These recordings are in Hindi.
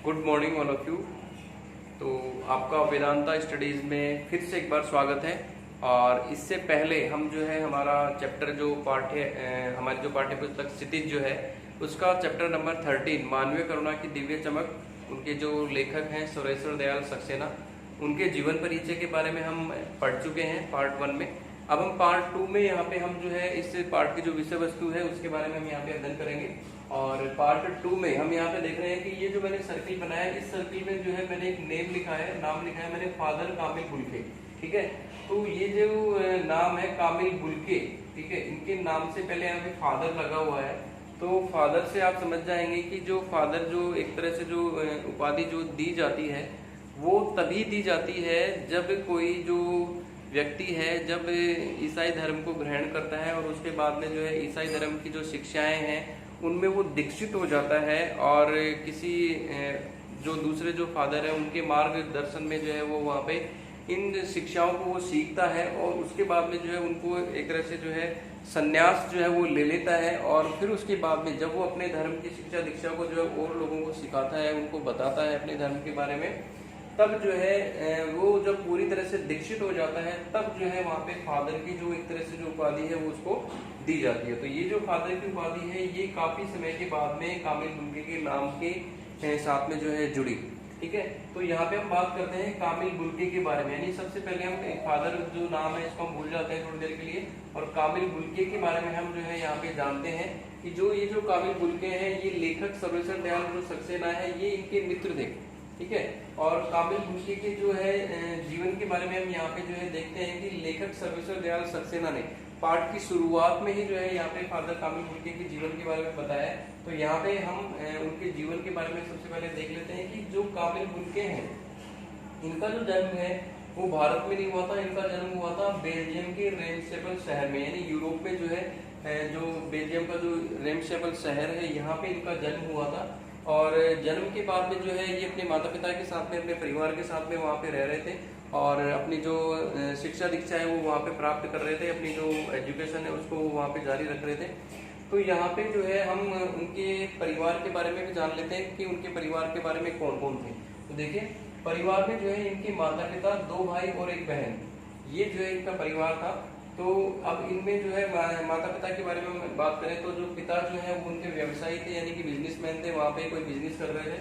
Good morning all of you. तो आपका वेदांता स्टडीज़ में फिर से एक बार स्वागत है। और इससे पहले हम जो है हमारा चैप्टर जो हमारी जो पाठ्य पुस्तक क्षितिज जो है उसका चैप्टर नंबर 13 मानवीय करुणा की दिव्य चमक, उनके जो लेखक हैं सुरेश्वर दयाल सक्सेना, उनके जीवन परिचय के बारे में हम पढ़ चुके हैं पार्ट 1 में। अब हम पार्ट 2 में यहाँ पे हम जो है इस पार्ट की जो विषय वस्तु है उसके बारे में हम यहाँ पे अध्ययन करेंगे। और पार्ट 2 में हम यहाँ पे देख रहे हैं कि ये जो मैंने सर्किल बनाया है, इस सर्किल में जो है मैंने एक नाम लिखा है मैंने फादर कामिल बुल्के। ठीक है, तो ये जो नाम है कामिल बुल्के, ठीक है, इनके नाम से पहले यहाँ पे फादर लगा हुआ है। तो फादर से आप समझ जाएंगे कि जो फादर जो एक तरह से जो उपाधि जो दी जाती है वो तभी दी जाती है जब कोई जो व्यक्ति है जब ईसाई धर्म को ग्रहण करता है और उसके बाद में जो है ईसाई धर्म की जो शिक्षाएं हैं उनमें वो दीक्षित हो जाता है और किसी जो दूसरे जो फादर है उनके मार्गदर्शन में जो है वो वहाँ पे इन शिक्षाओं को वो सीखता है और उसके बाद में जो है उनको एक तरह से जो है संन्यास जो है वो ले लेता है। और फिर उसके बाद में जब वो अपने धर्म की शिक्षा दीक्षा को जो है और लोगों को सिखाता है, उनको बताता है अपने धर्म के बारे में, तब जो है वो जब पूरी तरह से दीक्षित हो जाता है तब जो है वहाँ पे फादर की जो एक तरह से जो उपाधि है वो उसको दी जाती है। तो ये जो फादर की उपाधि है ये काफी समय के बाद में कामिल बुल्के के नाम के साथ में जो है जुड़ी। ठीक है, तो यहाँ पे हम बात करते हैं कामिल बुल्के के बारे में, यानी सबसे पहले हम फादर जो नाम है इसको हम भूल जाते हैं थोड़ी देर के लिए और कामिल बुल्के के बारे में हम जो है यहाँ पे जानते हैं कि जो ये जो कामिल बुल्के हैं ये लेखक सुरेश्वर दयाल जो सक्सेना है ये इनके मित्र थे। ठीक है, और कामिल बुल्के के जो है जीवन के बारे में हम यहाँ पे जो है देखते हैं कि लेखक सुरेश्वर दयाल सक्सेना ने पाठ की शुरुआत में ही जो है यहाँ पे फादर कामिल बुल्के के जीवन के बारे में बताया है। तो यहाँ पे हम उनके जीवन के बारे में सबसे पहले देख लेते हैं कि जो कामिल बुल्के हैं इनका जो जन्म है वो भारत में नहीं हुआ था, इनका जन्म हुआ था बेल्जियम के रेमशेपल शहर में, यानी यूरोप में जो है जो बेल्जियम का जो रेमशेपल शहर है यहाँ पे इनका जन्म हुआ था। और जन्म के बाद में जो है ये अपने माता पिता के साथ में अपने परिवार के साथ में वहाँ पे रह रहे थे और अपनी जो शिक्षा दीक्षा है वो वहाँ पे प्राप्त कर रहे थे, अपनी जो एजुकेशन है उसको वहाँ पे जारी रख रहे थे। तो यहाँ पे जो है हम उनके परिवार के बारे में भी जान लेते हैं कि उनके परिवार के बारे में कौन कौन थे। तो देखिए परिवार में जो है इनके माता पिता, 2 भाई और 1 बहन, ये जो है इनका परिवार था। तो अब इनमें जो है माता पिता के बारे में बात करें तो जो पिता जो है वो उनके व्यवसायी थे, यानी कि बिजनेसमैन थे, वहाँ पे कोई बिजनेस कर रहे थे।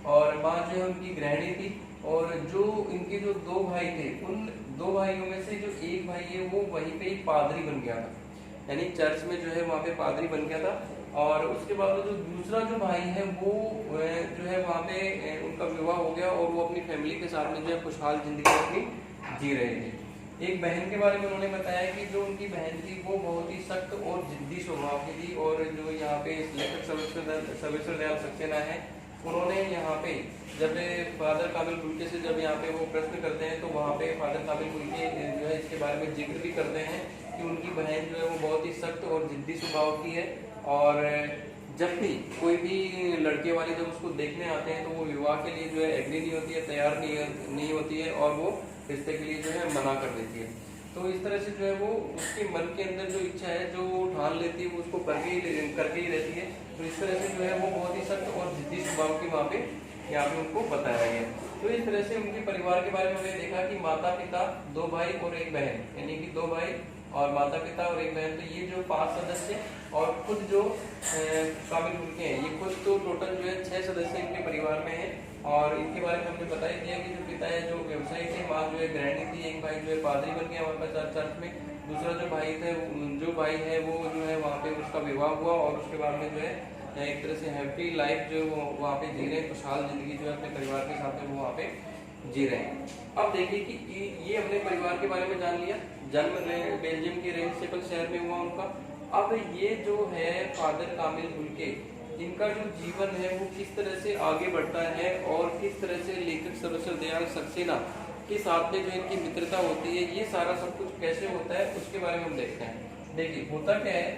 और माँ जो है उनकी गृहिणी थी। और जो इनके जो 2 भाई थे उन 2 भाइयों में से जो 1 भाई है वो वहीं पे ही पादरी बन गया था, यानी चर्च में जो है वहाँ पे पादरी बन गया था। और उसके बाद जो दूसरा जो भाई है वो जो है वहाँ पे उनका विवाह हो गया और वो अपनी फैमिली के साथ में जो है खुशहाल जिंदगी अपनी जी रहे थे। एक बहन के बारे में उन्होंने बताया कि जो उनकी बहन थी वो बहुत ही सख्त और जिद्दी स्वभाव की थी। और जो यहाँ पे लेखक सुरेश्वर दयाल सक्सेना है उन्होंने यहाँ पे जब फादर कामिल बुल्के से जब यहाँ पे वो प्रश्न करते हैं तो वहाँ पे फादर कामिल बुल्के जो है इसके बारे में जिक्र भी करते हैं कि उनकी बहन जो है वो बहुत ही सख्त और जिद्दी स्वभाव की है। और जब भी कोई भी लड़के वाले जब उसको देखने आते हैं तो वो विवाह के लिए जो है एग्री नहीं होती है, तैयार नहीं होती है और वो रिश्ते के लिए जो है मना कर देती है। तो इस तरह से जो है वो उसके मन के अंदर जो इच्छा है जो वो ठान लेती है वो उसको करके ही रहती है। तो इस तरह से जो है वो बहुत ही सख्त और जिद्दी स्वभाव की वहाँ पे यहाँ पे उनको बताया गया। तो इस तरह से उनके परिवार के बारे में हमने देखा कि माता पिता, 2 भाई और 1 बहन, यानी कि 2 भाई और माता पिता और 1 बहन, तो ये जो 5 सदस्य और खुद जो कामिल बुल्के हैं ये खुद तो टोटल जो है 6 सदस्य इनके परिवार में है। और इनके बारे में हमने बता ही दिया कि जो पिता है जो व्यवसायी थे, माँ जो है गृहिणी थी, 1 भाई जो है पादरी बन गया वहाँ पर चर्च में, दूसरा जो भाई है वो जो है वहाँ पे उसका विवाह हुआ और उसके बाद में जो है एक तरह से हैप्पी लाइफ जो वहाँ पे जी रहे हैं, खुशहाल जिंदगी जो है अपने परिवार के साथ में वो वहाँ पे जी रहे हैं। अब देखिए कि ये अपने परिवार के बारे में जान लिया, जन्म बेल्जियम के रेमशेपल शहर में हुआ उनका। अब ये जो है फादर कामिल बुल्के, इनका जो जीवन है वो किस तरह से आगे बढ़ता है और किस तरह से लेखक सुरेश्वर दयाल सक्सेना के साथ में जो इनकी मित्रता होती है, ये सारा सब कुछ कैसे होता है उसके बारे में हम देखते हैं। देखिए होता क्या है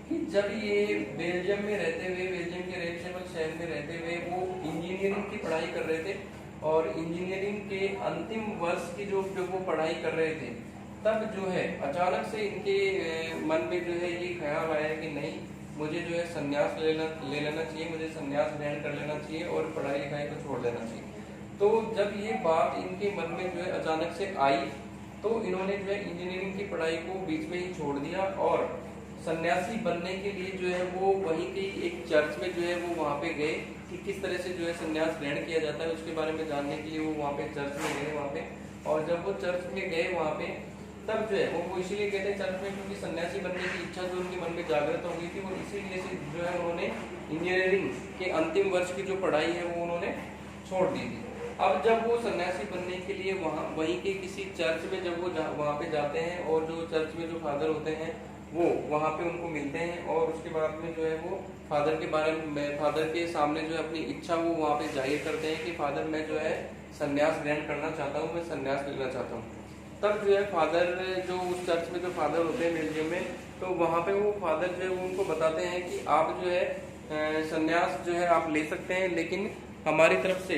कि जब ये बेल्जियम में रहते हुए, बेल्जियम के रेमशेपल शहर में रहते हुए वो इंजीनियरिंग की पढ़ाई कर रहे थे और इंजीनियरिंग के अंतिम वर्ष की जब वो पढ़ाई कर रहे थे तब जो है अचानक से इनके मन में जो है ये ख्याल आया कि नहीं, मुझे जो है संन्यास ले लेना चाहिए, मुझे संन्यास ग्रहण कर लेना चाहिए और पढ़ाई लिखाई को छोड़ देना चाहिए। तो जब ये बात इनके मन में जो है अचानक से आई, तो इन्होंने जो है इंजीनियरिंग की पढ़ाई को बीच में ही छोड़ दिया और सन्यासी बनने के लिए जो है वो वहीं के एक चर्च में जो है वो वहाँ पे गए कि किस तरह से जो है संन्यास ग्रहण किया जाता है, उसके बारे में जानने के लिए वो वहाँ पे चर्च में गए वहाँ पे। और जब वो चर्च में गए वहाँ पे, तब जो है वो इसीलिए गए थे चर्च में क्योंकि सन्यासी बनने की इच्छा जो उनके मन में जागृत हो गई थी, वो इसीलिए से जो है उन्होंने इंजीनियरिंग के अंतिम वर्ष की जो पढ़ाई है वो उन्होंने छोड़ दी थी। अब जब वो सन्यासी बनने के लिए वहाँ वहीं के किसी चर्च में जब वो वहाँ पे जाते हैं और जो चर्च में जो फादर होते हैं वो वहाँ पे उनको मिलते हैं और उसके बाद में जो है वो फादर के बारे में फादर के सामने जो है अपनी इच्छा वो वहाँ पे जाहिर करते हैं कि फादर मैं जो है सन्यास ग्रहण करना चाहता हूँ, मैं सन्यास लेना चाहता हूँ। तब जो है फादर जो उस चर्च में जो फादर होते हैं बेल्जियम में, तो वहाँ पे वो फादर जो है वो उनको बताते हैं कि आप जो है सन्यास जो है आप ले सकते हैं, लेकिन हमारी तरफ से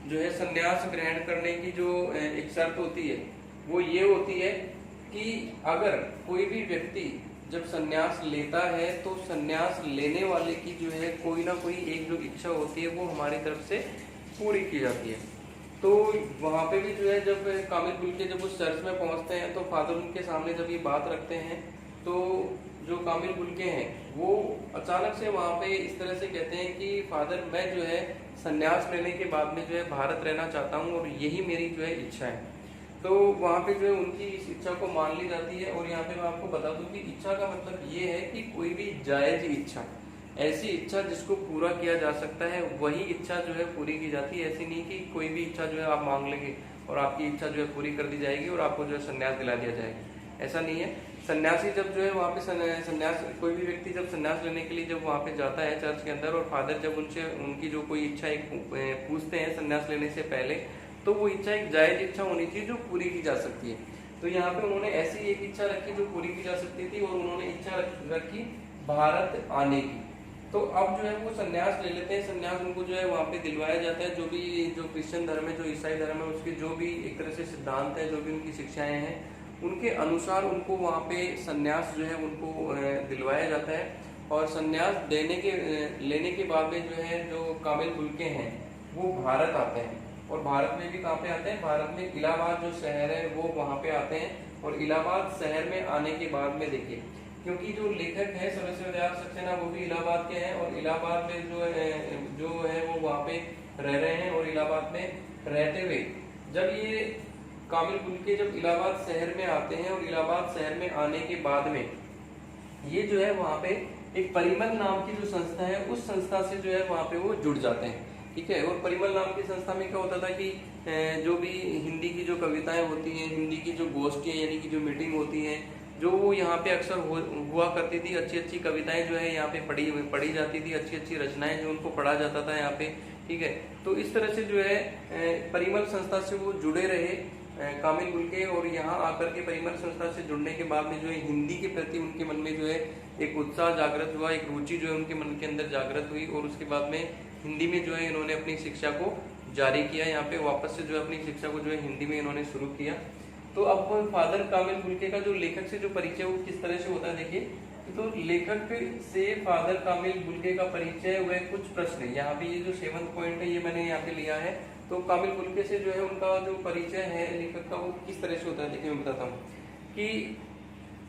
जो है सन्यास ग्रहण करने की जो एक शर्त होती है वो ये होती है कि अगर कोई भी व्यक्ति जब सन्यास लेता है तो सन्यास लेने वाले की जो है कोई ना कोई एक जो इच्छा होती है वो हमारी तरफ से पूरी की जाती है। तो वहाँ पे भी जो है जब कामिल बुल्के जब उस चर्च में पहुँचते हैं तो फादर उनके सामने जब ये बात रखते हैं, तो जो कामिल बुल्के हैं वो अचानक से वहाँ पे इस तरह से कहते हैं कि फादर मैं जो है सन्यास लेने के बाद में जो है भारत रहना चाहता हूँ और यही मेरी जो है इच्छा है। तो वहाँ पे जो है उनकी इस इच्छा को मान ली जाती है। और यहाँ पे मैं आपको बता दूं कि इच्छा का मतलब ये है कि कोई भी जायज इच्छा, ऐसी इच्छा जिसको पूरा किया जा सकता है वही इच्छा जो है पूरी की जाती है। ऐसी नहीं कि कोई भी इच्छा जो है आप मांग लेंगे और आपकी इच्छा जो है पूरी कर दी जाएगी और आपको जो है संन्यास दिला दिया जाएगा, ऐसा नहीं है। सन्यासी जब जो है वहाँ पे सन्यास कोई भी व्यक्ति जब सन्यास लेने के लिए जब वहाँ पे जाता है चर्च के अंदर और फादर जब उनसे उनकी जो कोई इच्छा एक पूछते हैं सन्यास लेने से पहले, तो वो इच्छा एक जायज इच्छा होनी चाहिए जो पूरी की जा सकती है। तो यहाँ पे उन्होंने ऐसी एक इच्छा रखी जो पूरी की जा सकती थी और उन्होंने इच्छा रखी भारत आने की। तो अब जो है वो सन्यास ले लेते हैं, सन्यास उनको जो है वहाँ पे दिलवाया जाता है। जो भी जो क्रिश्चियन धर्म है, जो ईसाई धर्म है, उसके जो भी एक तरह से सिद्धांत है, जो भी उनकी शिक्षाएं हैं, उनके अनुसार उनको वहाँ पे सन्यास जो है उनको दिलवाया जाता है। और सन्यास लेने के बाद में जो है जो कामिल बुल्के हैं वो भारत आते हैं। और भारत में भी कहाँ पे आते हैं, भारत में इलाहाबाद जो शहर है वो वहाँ पे आते हैं। और इलाहाबाद शहर में आने के बाद में देखिए, क्योंकि जो लेखक है सर्वेश्वर दयाल सक्सेना वो भी इलाहाबाद के हैं और इलाहाबाद में जो है वो वहाँ पे रह रहे हैं। और इलाहाबाद में रहते हुए जब ये कामिल बुल्के जब इलाहाबाद शहर में आते हैं और इलाहाबाद शहर में आने के बाद में ये जो है वहाँ पे एक परिमल नाम की जो संस्था है उस संस्था से जो है वहाँ पे वो जुड़ जाते हैं, ठीक है। और परिमल नाम की संस्था में क्या होता था कि जो भी हिंदी की जो कविताएं होती हैं, हिंदी की जो गोष्ठियाँ यानी कि जो मीटिंग होती हैं, जो यहाँ पे अक्सर हुआ करती थी, अच्छी अच्छी कविताएं जो है यहाँ पे पढ़ी जाती थी, अच्छी अच्छी रचनाएं जो उनको पढ़ा जाता था यहाँ पे, ठीक है। तो इस तरह से जो है परिमल संस्था से वो जुड़े रहे कामिल बुल्के। और यहाँ आकर के परिमल संस्था से जुड़ने के बाद में जो है हिंदी के प्रति उनके मन में जो है एक उत्साह जागृत हुआ, एक रुचि जो है उनके मन के अंदर जागृत हुई। और उसके बाद में हिंदी में जो है इन्होंने अपनी शिक्षा को जारी किया, यहाँ पे वापस से जो है अपनी शिक्षा को जो है हिंदी में इन्होंने शुरू किया। तो अब फादर कामिल बुल्के का जो लेखक से जो परिचय वो किस तरह से होता है देखिए। तो लेखक से फादर कामिल बुल्के का परिचय वह कुछ प्रश्न, यहाँ पे ये जो 7th पॉइंट है ये मैंने यहाँ पे लिया है। तो कामिल बुल्के से जो है उनका जो परिचय है लेखक का वो किस तरह से होता है देखिए, मैं बताता हूँ कि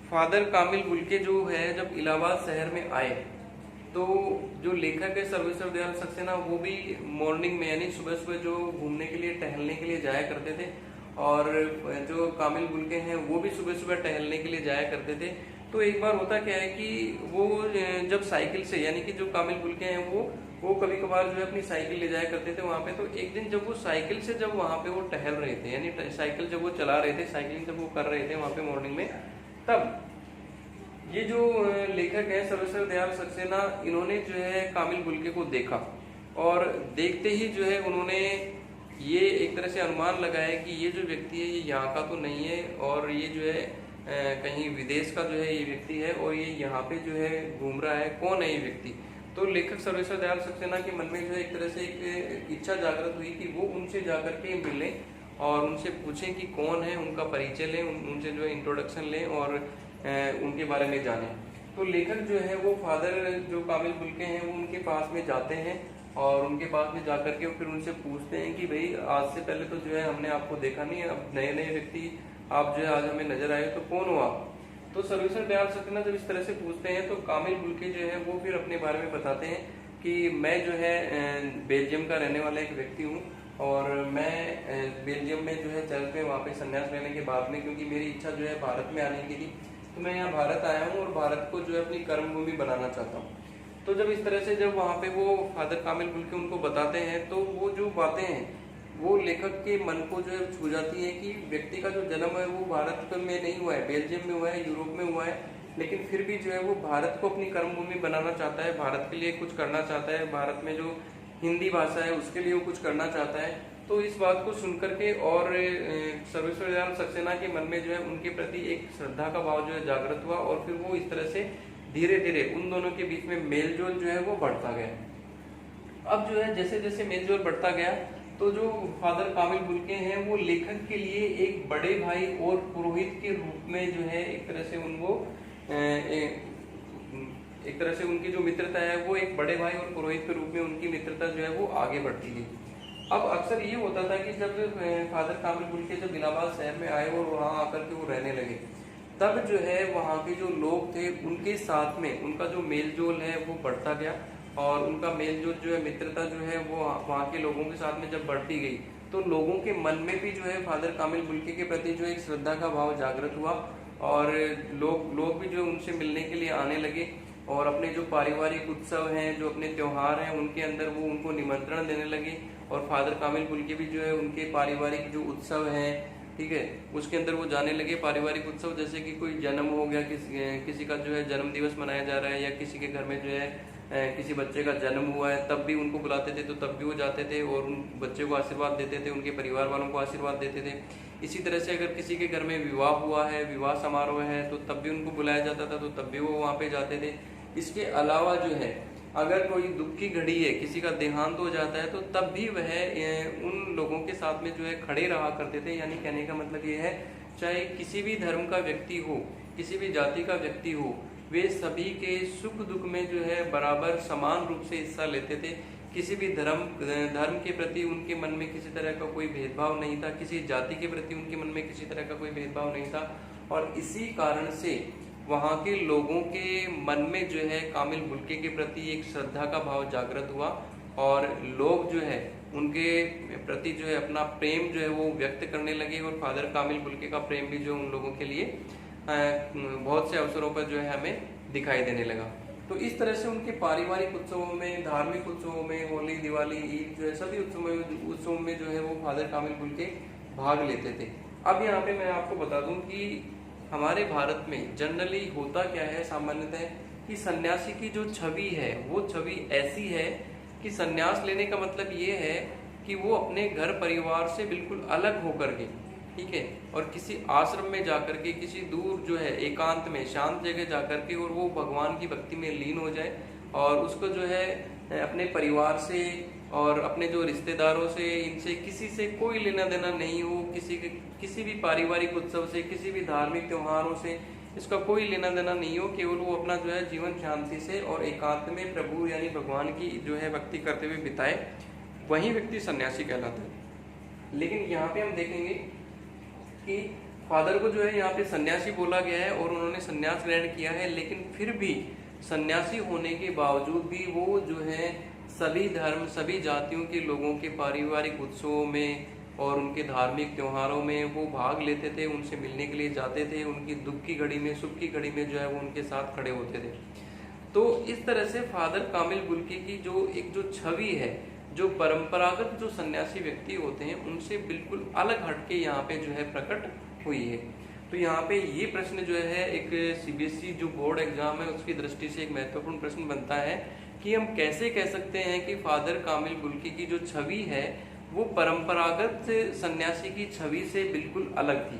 फादर कामिल बुल्के जो है जब इलाहाबाद शहर में आए तो जो लेखक है सर्वेश्वर दयाल सक्सेना वो भी मॉर्निंग में यानी सुबह सुबह जो घूमने के लिए टहलने के लिए जाया करते थे। और जो कामिल बुल्के हैं वो भी सुबह सुबह टहलने के लिए जाया करते थे। तो एक बार होता क्या है कि वो जब साइकिल से यानी कि जो कामिल बुल्के हैं वो कभी कभार जो है अपनी साइकिल ले जाया करते थे वहाँ पे। तो एक दिन जब वो साइकिल से जब वहाँ पे वो टहल रहे थे यानी साइकिल जब वो चला रहे थे, साइकिलिंग जब वो कर रहे थे वहाँ पे मॉर्निंग में, तब ये जो लेखक है सर्वेश्वर दयाल सक्सेना इन्होंने जो है कामिल बुल्के को देखा। और देखते ही जो है उन्होंने ये एक तरह से अनुमान लगाया कि ये जो व्यक्ति है ये यहाँ का तो नहीं है और ये जो है कहीं विदेश का जो है ये व्यक्ति है और ये यहाँ पे जो है घूम रहा है, कौन है ये व्यक्ति। तो लेखक सर्वेश्वर दयाल सक्सेना के मन में जो है एक तरह से एक इच्छा जागृत हुई कि वो उनसे जाकर के मिलें और उनसे पूछें कि कौन है, उनका परिचय लें, उनसे जो है इंट्रोडक्शन लें और उनके बारे में जानें। तो लेखक जो है वो फादर जो कामिल बुल्के हैं वो उनके पास में जाते हैं और उनके पास में जाकर के फिर उनसे पूछते हैं कि भाई आज से पहले तो जो है हमने आपको देखा नहीं, अब नए नए व्यक्ति आप जो है आज हमें नजर आए, तो कौन हो आप? तो सर्वेश्वर दयाल सक्सेना जब इस तरह से पूछते हैं तो कामिल बुल्के जो है वो फिर अपने बारे में बताते हैं कि मैं जो है बेल्जियम का रहने वाला एक व्यक्ति हूँ और मैं बेल्जियम में जो है चर्च में वहाँ पे संन्यास लेने के बाद में, क्योंकि मेरी इच्छा जो है भारत में आने की थी, तो मैं यहाँ भारत आया हूँ और भारत को जो है अपनी कर्मभूमि बनाना चाहता हूँ। तो जब इस तरह से जब वहाँ पे वो फादर कामिल बुल्के उनको बताते हैं तो वो जो बातें हैं वो लेखक के मन को जो है छू जाती है कि व्यक्ति का जो जन्म है वो भारत में नहीं हुआ है, बेल्जियम में हुआ है, यूरोप में हुआ है, लेकिन फिर भी जो है वो भारत को अपनी कर्मभूमि बनाना चाहता है, भारत के लिए कुछ करना चाहता है, भारत में जो हिंदी भाषा है उसके लिए वो कुछ करना चाहता है। तो इस बात को सुनकर के और सर्वेश्वर दयाल सक्सेना के मन में जो है उनके प्रति एक श्रद्धा का भाव जो है जागृत हुआ और फिर वो इस तरह से धीरे धीरे उन दोनों के बीच में मेलजोल जो है वो बढ़ता गया। अब जो है जैसे जैसे मेलजोल बढ़ता गया तो जो फादर कामिल बुल्के हैं वो लेखक के लिए एक बड़े भाई और पुरोहित के रूप में जो है एक तरह से उनको एक तरह से उनकी जो मित्रता है वो एक बड़े भाई और पुरोहित के रूप में उनकी मित्रता जो है वो आगे बढ़ती गई। अब अक्सर ये होता था कि जब फादर कामिल बुल्के जब इलाहाबाद शहर में आए और वहाँ आकर के वो रहने लगे, तब जो है वहाँ के जो लोग थे उनके साथ में उनका जो मेलजोल है वो बढ़ता गया और उनका मेलजोल जो है मित्रता जो है वो वहाँ के लोगों के साथ में जब बढ़ती गई तो लोगों के मन में भी जो है फादर कामिल बुल्के के प्रति जो एक श्रद्धा का भाव जागृत हुआ और लोग भी जो उनसे मिलने के लिए आने लगे और अपने जो पारिवारिक उत्सव हैं, जो अपने त्योहार हैं, उनके अंदर वो उनको निमंत्रण देने लगे और फादर कामिल बुल्के भी जो है उनके पारिवारिक जो उत्सव हैं, ठीक है, उसके अंदर वो जाने लगे। पारिवारिक उत्सव जैसे कि कोई जन्म हो गया, किसी का जो है जन्म दिवस मनाया जा रहा है या किसी के घर में जो है किसी बच्चे का जन्म हुआ है, तब भी उनको बुलाते थे, तो तब भी वो जाते थे और उन बच्चे को आशीर्वाद देते थे, उनके परिवार वालों को आशीर्वाद देते थे। इसी तरह से अगर किसी के घर में विवाह हुआ है, विवाह समारोह है, तो तब भी उनको बुलाया जाता था, तो तब भी वो वहाँ पे जाते थे। इसके अलावा जो है अगर कोई दुख की घड़ी है, किसी का देहांत हो जाता है, तो तब भी वह उन लोगों के साथ में जो है खड़े रहा करते थे। यानी कहने का मतलब ये है, चाहे किसी भी धर्म का व्यक्ति हो, किसी भी जाति का व्यक्ति हो, वे सभी के सुख दुख में जो है बराबर समान रूप से हिस्सा लेते थे। किसी भी धर्म के प्रति उनके मन में किसी तरह का कोई भेदभाव नहीं था, किसी जाति के प्रति उनके मन में किसी तरह का कोई भेदभाव नहीं था और इसी कारण से वहाँ के लोगों के मन में जो है कामिल बुल्के के प्रति एक श्रद्धा का भाव जागृत हुआ और लोग जो है उनके प्रति जो है अपना प्रेम जो है वो व्यक्त करने लगे और फादर कामिल बुल्के का प्रेम भी जो उन लोगों के लिए बहुत से अवसरों पर जो है हमें दिखाई देने लगा। तो इस तरह से उनके पारिवारिक उत्सवों में, धार्मिक उत्सवों में, होली, दिवाली, ईद जो है सभी उत्सवों में जो है वो फादर कामिल बुल्के भाग लेते थे। अब यहाँ पे मैं आपको बता दूं कि हमारे भारत में जनरली होता क्या है सामान्यतः कि सन्यासी की जो छवि है वो छवि ऐसी है कि सन्यास लेने का मतलब ये है कि वो अपने घर परिवार से बिल्कुल अलग होकर के, ठीक है, और किसी आश्रम में जाकर के, किसी दूर जो है एकांत में शांत जगह जाकर के और वो भगवान की भक्ति में लीन हो जाए और उसको जो है अपने परिवार से और अपने जो रिश्तेदारों से, इनसे किसी से कोई लेना देना नहीं हो, किसी भी पारिवारिक उत्सव से, किसी भी धार्मिक त्योहारों से इसका कोई लेना देना नहीं हो, केवल वो अपना जो है जीवन शांति से और एकांत में प्रभु यानी भगवान की जो है भक्ति करते हुए बिताए, वही व्यक्ति सन्यासी कहलाता है। लेकिन यहाँ पे हम देखेंगे कि फादर को जो है यहाँ पे सन्यासी बोला गया है और उन्होंने सन्यास ग्रहण किया है, लेकिन फिर भी सन्यासी होने के बावजूद भी वो जो है सभी धर्म, सभी जातियों के लोगों के पारिवारिक उत्सवों में और उनके धार्मिक त्योहारों में वो भाग लेते थे, उनसे मिलने के लिए जाते थे, उनकी दुख की घड़ी में, सुख की घड़ी में जो है वो उनके साथ खड़े होते थे। तो इस तरह से फादर कामिल बुल्के की जो छवि है, जो परंपरागत जो सन्यासी व्यक्ति होते हैं उनसे बिल्कुल अलग हटके यहाँ पे जो है प्रकट हुई है। तो यहाँ पे ये प्रश्न जो है एक सीबीएसई जो बोर्ड एग्जाम है उसकी दृष्टि से एक महत्वपूर्ण प्रश्न बनता है कि हम कैसे कह सकते हैं कि फादर कामिल बुल्के की जो छवि है वो परंपरागत सन्यासी की छवि से बिल्कुल अलग थी।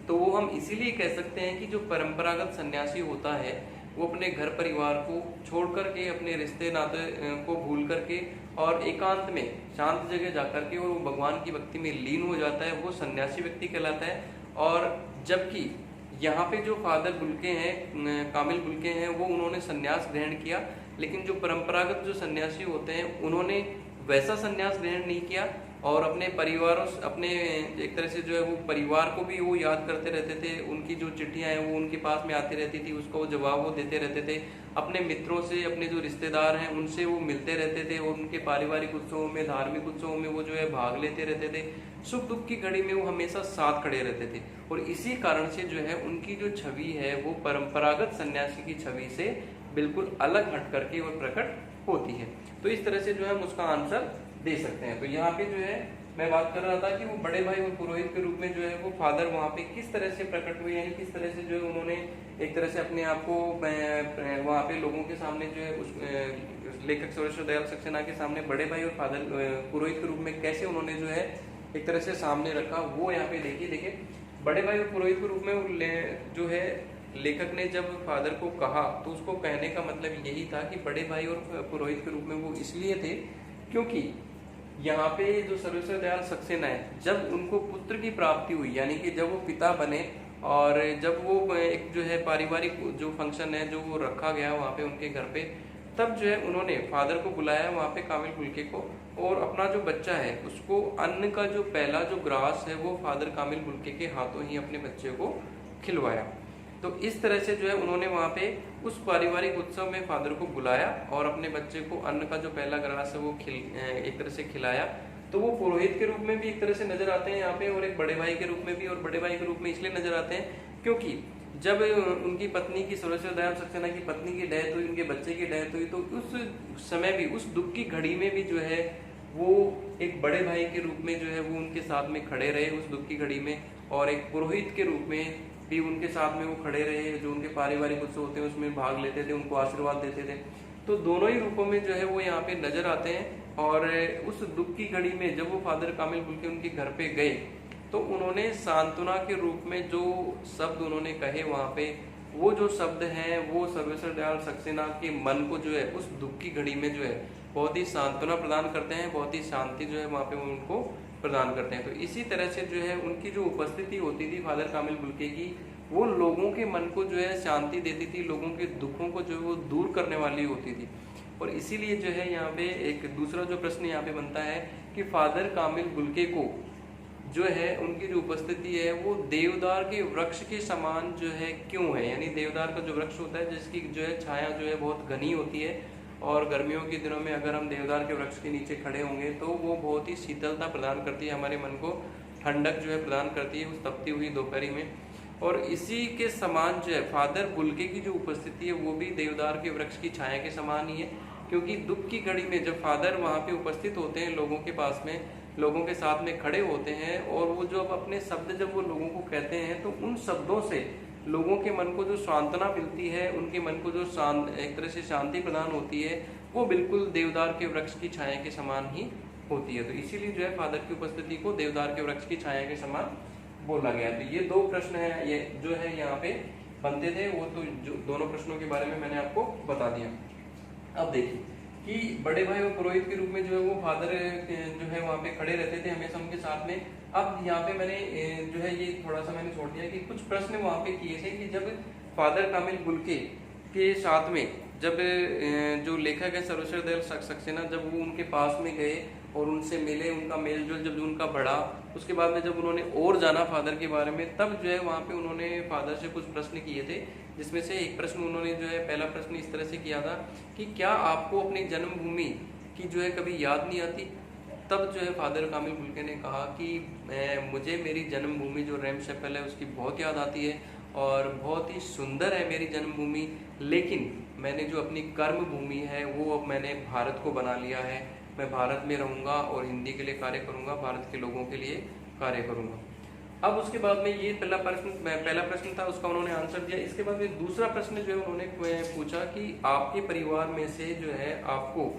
तो वो हम इसीलिए कह सकते हैं कि जो परंपरागत सन्यासी होता है वो अपने घर परिवार को छोड़ करके, अपने रिश्ते नाते को भूल करके और एकांत में शांत जगह जाकर के और वो भगवान की भक्ति में लीन हो जाता है, वो सन्यासी व्यक्ति कहलाता है। और जबकि यहाँ पे जो फादर बुल्के हैं, कामिल बुल्के हैं, वो उन्होंने संन्यास ग्रहण किया, लेकिन जो परंपरागत जो सन्यासी होते हैं उन्होंने वैसा संन्यास ग्रहण नहीं किया और अपने परिवारों अपने एक तरह से जो है वो परिवार को भी वो याद करते रहते थे। उनकी जो चिट्ठियां हैं वो उनके पास में आती रहती थी, उसका वो जवाब वो देते रहते थे। अपने मित्रों से, अपने जो रिश्तेदार हैं उनसे वो मिलते रहते थे और उनके पारिवारिक उत्सवों में, धार्मिक उत्सवों में वो जो है भाग लेते रहते थे। सुख दुख की घड़ी में वो हमेशा साथ खड़े रहते थे और इसी कारण से जो है उनकी जो छवि है वो परंपरागत सन्यासी की छवि से बिल्कुल अलग हट करके और प्रकट होती है। तो इस तरह से जो है हम उसका आंसर दे सकते हैं। तो यहाँ पे जो है मैं बात कर रहा था कि वो बड़े भाई और पुरोहित के रूप में जो है वो फादर वहाँ पे किस तरह से प्रकट हुए हैं, किस तरह से जो है उन्होंने एक तरह से अपने आप को वहाँ पे लोगों के सामने जो है उस लेखक सर्वेश्वर दयाल सक्सेना के सामने बड़े भाई और फादर पुरोहित के रूप में कैसे उन्होंने जो है एक तरह से सामने रखा, वो यहाँ पे देखिए बड़े भाई और पुरोहित के रूप में जो है लेखक ने जब फादर को कहा तो उसको कहने का मतलब यही था कि बड़े भाई और पुरोहित के रूप में वो इसलिए थे क्योंकि यहाँ पे जो सर्वेश्वर दयाल सक्सेना है, जब उनको पुत्र की प्राप्ति हुई, यानी कि जब वो पिता बने और जब वो एक जो है पारिवारिक जो फंक्शन है जो वो रखा गया वहाँ पे उनके घर पे, तब जो है उन्होंने फादर को बुलाया वहाँ पे कामिल बुल्के को और अपना जो बच्चा है उसको अन्न का जो पहला जो ग्रास है वो फादर कामिल बुल्के के हाथों ही अपने बच्चे को खिलवाया। तो इस तरह से जो है उन्होंने वहाँ पे उस पारिवारिक उत्सव में फादर को बुलाया और अपने बच्चे को अन्न का जो पहला ग्रास है वो एक तरह से खिलाया। तो वो पुरोहित के रूप में भी एक तरह से नजर आते हैं यहाँ पे और एक बड़े भाई के रूप में भी, और बड़े भाई के रूप में इसलिए नजर आते हैं क्योंकि जब उनकी पत्नी की, सर्वेश्वर दयाल सक्सेना की पत्नी की डेथ हुई, उनके बच्चे की डेथ हुई, तो उस समय भी, उस दुख की घड़ी में भी जो है वो एक बड़े भाई के रूप में जो है वो उनके साथ में खड़े रहे उस दुख की घड़ी में, और एक पुरोहित के रूप में भी उनके साथ में वो खड़े रहे, जो उनके पारिवारिक उत्सव होते हैं उसमें भाग लेते थे, उनको आशीर्वाद देते थे। तो दोनों ही रूपों में जो है वो यहाँ पे नजर आते हैं। और उस दुख की घड़ी में जब वो फादर कामिल बुल्के उनके घर पे गए तो उन्होंने सांत्वना के रूप में जो शब्द उन्होंने कहे वहाँ पे, वो जो शब्द हैं वो सर्वेश्वर दयाल सक्सेना के मन को जो है उस दुख की घड़ी में जो है बहुत ही सांत्वना प्रदान करते हैं, बहुत ही शांति जो है वहाँ पे उनको प्रदान करते हैं। तो इसी तरह से जो है उनकी जो उपस्थिति होती थी फादर कामिल बुल्के की, वो लोगों के मन को जो है शांति देती थी, लोगों के दुखों को जो है वो दूर करने वाली होती थी। और इसीलिए जो है यहाँ पे एक दूसरा जो प्रश्न यहाँ पे बनता है कि फादर कामिल बुल्के को जो है उनकी जो उपस्थिति है वो देवदार के वृक्ष के समान जो है क्यों है, यानी देवदार का जो वृक्ष होता है जिसकी जो है छाया जो है बहुत घनी होती है, और गर्मियों के दिनों में अगर हम देवदार के वृक्ष के नीचे खड़े होंगे तो वो बहुत ही शीतलता प्रदान करती है, हमारे मन को ठंडक जो है प्रदान करती है उस तपती हुई दोपहरी में। और इसी के समान जो है फादर बुल्के की जो उपस्थिति है वो भी देवदार के वृक्ष की छाया के समान ही है, क्योंकि दुख की घड़ी में जब फादर वहाँ पे उपस्थित होते हैं लोगों के पास में, लोगों के साथ में खड़े होते हैं, और वो जो अपने शब्द जब वो लोगों को कहते हैं तो उन शब्दों से लोगों के मन को जो सांत्वना मिलती है, उनके मन को जो एक तरह से शांति प्रदान होती है, वो बिल्कुल देवदार के वृक्ष की छाया के समान ही होती है। तो इसीलिए जो है फादर की उपस्थिति को देवदार के वृक्ष की छाया के समान बोला गया। तो ये दो प्रश्न है ये जो है यहाँ पे बनते थे, वो तो जो दोनों प्रश्नों के बारे में मैंने आपको बता दिया। अब देखिए कि बड़े भाई और पुरोहित के रूप में जो है वो फादर जो है वहाँ पे खड़े रहते थे हमेशा उनके साथ में। अब यहाँ पे मैंने जो है ये थोड़ा सा मैंने छोड़ दिया कि कुछ प्रश्न वहाँ पे किए थे कि जब फादर कामिल बुल्के के साथ में जब जो लेखक है सर्वेश्वर दयाल सक्सेना जब वो उनके पास में गए और उनसे मिले, उनका मेलजोल जब उनका बढ़ा, उसके बाद में जब उन्होंने और जाना फादर के बारे में, तब जो है वहाँ पे उन्होंने फादर से कुछ प्रश्न किए थे, जिसमें से एक प्रश्न उन्होंने जो है पहला प्रश्न इस तरह से किया था कि क्या आपको अपनी जन्मभूमि की जो है कभी याद नहीं आती? तब जो है फादर कामिल बुल्के ने कहा कि मुझे मेरी जन्मभूमि जो रेमशेपल है उसकी बहुत याद आती है और बहुत ही सुंदर है मेरी जन्मभूमि, लेकिन मैंने जो अपनी कर्म भूमि है वो अब मैंने भारत को बना लिया है। मैं भारत में रहूँगा और हिंदी के लिए कार्य करूँगा, भारत के लोगों के लिए कार्य करूँगा। अब उसके बाद में ये पहला प्रश्न था, उसका उन्होंने आंसर दिया। इसके बाद में दूसरा प्रश्न जो है उन्होंने पूछा कि आपके परिवार में से जो है आपको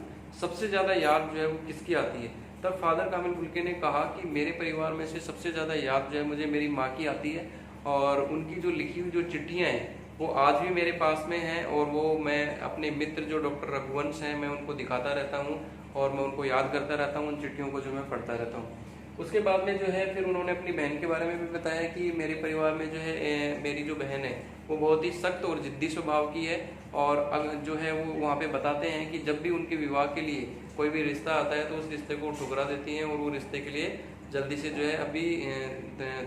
सबसे ज़्यादा याद जो है वो किसकी आती है? तब फादर कामिल बुल्के ने कहा कि मेरे परिवार में से सबसे ज़्यादा याद जो है मुझे मेरी माँ की आती है, और उनकी जो लिखी हुई जो चिट्ठियाँ हैं वो आज भी मेरे पास में हैं, और वो मैं अपने मित्र जो डॉक्टर रघुवंश हैं मैं उनको दिखाता रहता हूँ और मैं उनको याद करता रहता हूँ, उन चिट्ठियों को जो मैं पढ़ता रहता हूँ। उसके बाद में जो है फिर उन्होंने अपनी बहन के बारे में भी बताया कि मेरे परिवार में जो है मेरी जो बहन है वो बहुत ही सख्त और जिद्दी स्वभाव की है, और जो है वो वहाँ पे बताते हैं कि जब भी उनके विवाह के लिए कोई भी रिश्ता आता है तो उस रिश्ते को ठुकरा देती हैं, और वो रिश्ते के लिए जल्दी से जो है अभी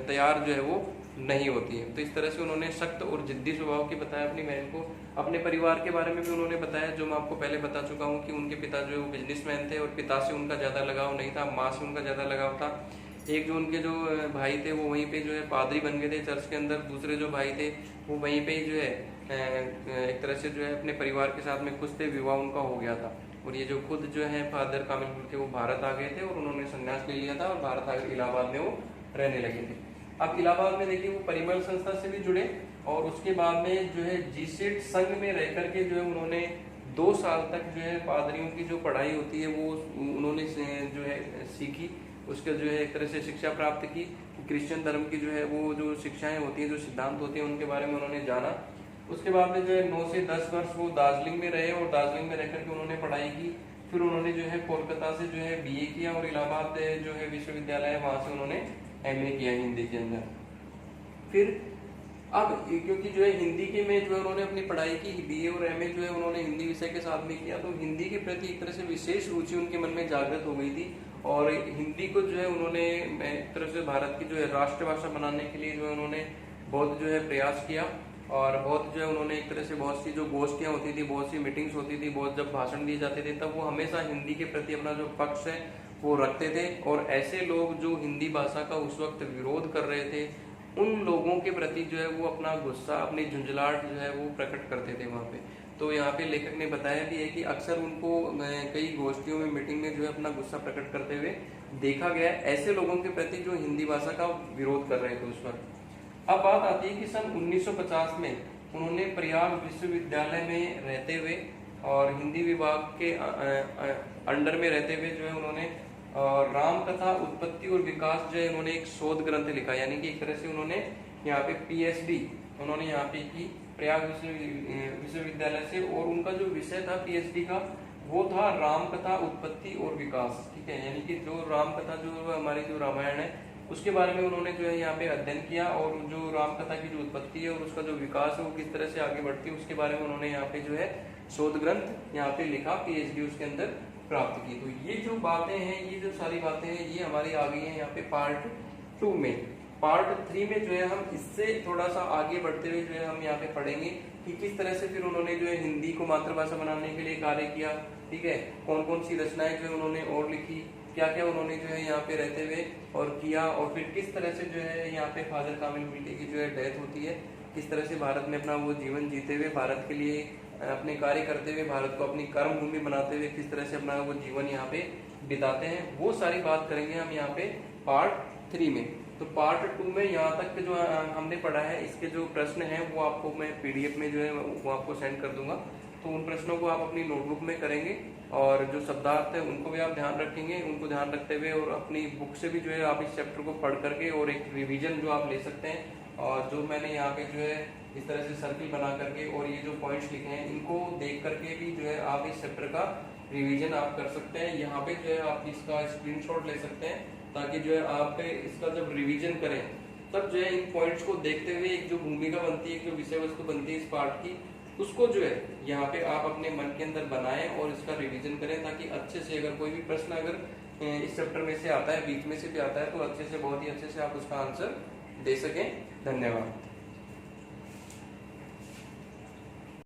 तैयार जो है वो नहीं होती है। तो इस तरह से उन्होंने सख्त और जिद्दी स्वभाव की बताया अपनी बहन को। अपने परिवार के बारे में भी उन्होंने बताया, जो मैं आपको पहले बता चुका हूँ कि उनके पिता जो है वो बिजनेसमैन थे, और पिता से उनका ज़्यादा लगाव नहीं था, माँ से उनका ज़्यादा लगाव था। एक जो उनके जो भाई थे वो वहीं पे जो है पादरी बन गए थे चर्च के अंदर, दूसरे जो भाई थे वो वहीं पे ही जो है एक तरह से जो है अपने परिवार के साथ में खुश थे, विवाह उनका हो गया था। और ये जो खुद जो है फादर कामिल थे वो भारत आ गए थे और उन्होंने संन्यास ले लिया था और भारत आकर इलाहाबाद में वो रहने लगे थे। अब इलाहाबाद में देखिए वो परिमल संस्था से भी जुड़े, और उसके बाद में जो है जीसेट संघ में रह करके जो है उन्होंने 2 साल तक जो है पादरियों की जो पढ़ाई होती है वो उन्होंने जो है सीखी, उसके जो है एक तरह से शिक्षा प्राप्त की। क्रिश्चियन धर्म की जो है वो जो शिक्षाएं होती हैं, जो सिद्धांत होते हैं, उनके बारे में उन्होंने जाना। उसके बाद में जो है 9 से 10 वर्ष वो दार्जिलिंग में रहे, और दार्जिलिंग में रह करके उन्होंने पढ़ाई की। फिर उन्होंने जो है कोलकाता से जो है BA किया, और इलाहाबाद जो है विश्वविद्यालय है वहां से उन्होंने MA किया हिंदी के अंदर। फिर अब क्योंकि जो है हिंदी के में जो है उन्होंने अपनी पढ़ाई की, BA और MA जो है उन्होंने हिंदी विषय के साथ में किया, तो हिंदी के प्रति एक तरह से विशेष रुचि उनके मन में जागृत हो गई थी। और हिंदी को जो है उन्होंने एक तरह से भारत की जो है राष्ट्रभाषा बनाने के लिए जो है उन्होंने बहुत जो है प्रयास किया, और बहुत जो है उन्होंने एक तरह से बहुत सी जो गोष्ठियाँ होती थी, बहुत सी मीटिंग्स होती थी, बहुत जब भाषण दिए जाते थे तब वो हमेशा हिंदी के प्रति अपना जो पक्ष है वो रखते थे। और ऐसे लोग जो हिंदी भाषा का उस वक्त विरोध कर रहे थे, उन लोगों के प्रति जो है वो अपना गुस्सा, अपनी झुंझलाहट जो है वो प्रकट करते थे वहाँ पे। तो यहाँ पे लेखक ने बताया भी है कि अक्सर उनको कई गोष्ठियों में, मीटिंग में जो है अपना गुस्सा प्रकट करते हुए देखा गया है, ऐसे लोगों के प्रति जो हिंदी भाषा का विरोध कर रहे थे उस वक्त। अब बात आती है कि सन 1950 में उन्होंने प्रयाग विश्वविद्यालय में रहते हुए और हिंदी विभाग के अंडर में रहते हुए जो है उन्होंने राम कथा उत्पत्ति और विकास जो है उन्होंने एक शोध ग्रंथ लिखा, यानी कि एक तरह से उन्होंने यहाँ पे PhD उन्होंने यहाँ पे की प्रयाग विश्वविद्यालय से। और उनका जो विषय था PhD का वो था राम कथा उत्पत्ति और विकास, ठीक है, यानी कि जो राम कथा जो हमारी जो रामायण है उसके बारे में उन्होंने जो है यहाँ पे अध्ययन किया, और जो राम कथा की जो उत्पत्ति है और उसका जो विकास है वो किस तरह से आगे बढ़ती है उसके बारे में उन्होंने यहाँ पे जो है शोध ग्रंथ यहाँ पे लिखा, PhD उसके अंदर प्राप्त की। तो ये जो बातें हैं, ये जो सारी बातें हैं, ये हमारी आ गई हैं यहाँ पे पार्ट 2 में। पार्ट 3 में जो है हम इससे थोड़ा सा आगे बढ़ते हुए जो है हम यहाँ पे पढ़ेंगे कि किस तरह से फिर उन्होंने जो है हिंदी को मातृभाषा बनाने के लिए कार्य किया, ठीक है, कौन कौन सी रचनाएं जो है उन्होंने और लिखी, क्या क्या उन्होंने जो है यहाँ पे रहते हुए और किया, और फिर किस तरह से जो है यहाँ पे फादर कामिल मिल्की की जो है डेथ होती है, किस तरह से भारत में अपना वो जीवन जीते हुए, भारत के लिए अपने कार्य करते हुए, भारत को अपनी कर्म भूमि बनाते हुए किस तरह से अपना वो जीवन यहाँ पे बिताते हैं, वो सारी बात करेंगे हम यहाँ पे पार्ट 3 में। तो पार्ट 2 में यहाँ तक के जो हमने पढ़ा है इसके जो प्रश्न हैं वो आपको मैं PDF में जो है वो आपको सेंड कर दूंगा। तो उन प्रश्नों को आप अपनी नोटबुक में करेंगे, और जो शब्दार्थ है उनको भी आप ध्यान रखेंगे, उनको ध्यान रखते हुए और अपनी बुक से भी जो है आप इस चैप्टर को पढ़ करके और एक रिवीजन जो आप ले सकते हैं। और जो मैंने यहाँ पे जो है इस तरह से सर्किल बना करके और ये जो पॉइंट्स लिखे हैं इनको देख करके भी जो है आप इस चैप्टर का रिवीजन आप कर सकते हैं। यहाँ पे जो है आप इसका स्क्रीनशॉट ले सकते हैं, ताकि जो है आप इसका जब रिवीजन करें तब जो है इन पॉइंट्स को देखते हुए एक जो भूमिका बनती है, एक जो विषय वस्तु बनती है इस पार्ट की, उसको जो है यहाँ पे आप अपने मन के अंदर बनाएं और इसका रिवीजन करें, ताकि अच्छे से अगर कोई भी प्रश्न अगर इस चैप्टर में से आता है, बीच में से भी आता है, तो अच्छे से, बहुत ही अच्छे से आप उसका आंसर दे सकें। धन्यवाद।